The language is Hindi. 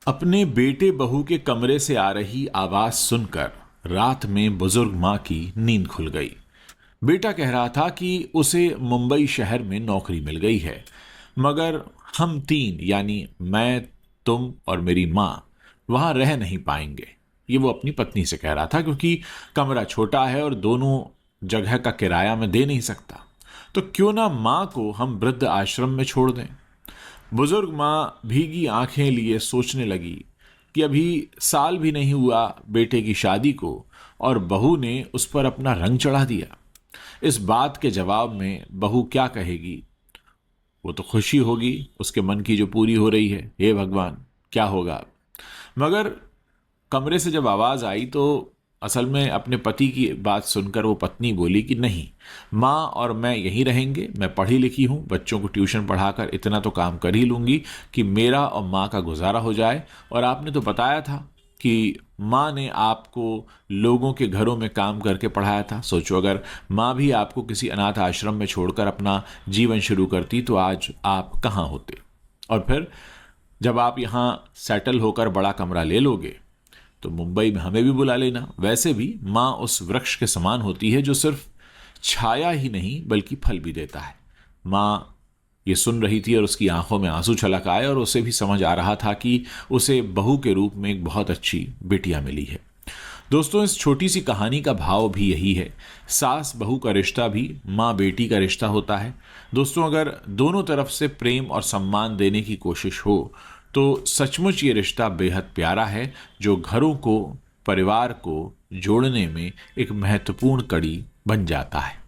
अपने बेटे बहू के कमरे से आ रही आवाज सुनकर रात में बुजुर्ग माँ की नींद खुल गई। बेटा कह रहा था कि उसे मुंबई शहर में नौकरी मिल गई है, मगर हम तीन यानी मैं, तुम और मेरी माँ वहां रह नहीं पाएंगे। ये वो अपनी पत्नी से कह रहा था, क्योंकि कमरा छोटा है और दोनों जगह का किराया मैं दे नहीं सकता। तो क्यों ना माँ को हम वृद्ध आश्रम में छोड़ दें। बुजुर्ग माँ भीगी आंखें लिए सोचने लगी कि अभी साल भी नहीं हुआ बेटे की शादी को और बहू ने उस पर अपना रंग चढ़ा दिया। इस बात के जवाब में बहू क्या कहेगी? वो तो खुशी होगी उसके मन की जो पूरी हो रही है। हे भगवान, क्या होगा अब? मगर कमरे से जब आवाज आई तो असल में अपने पति की बात सुनकर वो पत्नी बोली कि नहीं, माँ और मैं यहीं रहेंगे। मैं पढ़ी लिखी हूँ, बच्चों को ट्यूशन पढ़ाकर इतना तो काम कर ही लूंगी कि मेरा और माँ का गुजारा हो जाए। और आपने तो बताया था कि माँ ने आपको लोगों के घरों में काम करके पढ़ाया था। सोचो, अगर माँ भी आपको किसी अनाथ आश्रम में छोड़कर अपना जीवन शुरू करती तो आज आप कहाँ होते। और फिर जब आप यहाँ सेटल होकर बड़ा कमरा ले लोगे तो मुंबई में हमें भी बुला लेना। वैसे भी माँ उस वृक्ष के समान होती है जो सिर्फ छाया ही नहीं बल्कि फल भी देता है। माँ ये सुन रही थी और उसकी आंखों में आंसू छलक आए और उसे भी समझ आ रहा था कि उसे बहू के रूप में एक बहुत अच्छी बिटिया मिली है। दोस्तों, इस छोटी सी कहानी का भाव भी यही है। सास बहू का रिश्ता भी माँ बेटी का रिश्ता होता है। दोस्तों, अगर दोनों तरफ से प्रेम और सम्मान देने की कोशिश हो तो सचमुच ये रिश्ता बेहद प्यारा है, जो घरों को, परिवार को जोड़ने में एक महत्वपूर्ण कड़ी बन जाता है।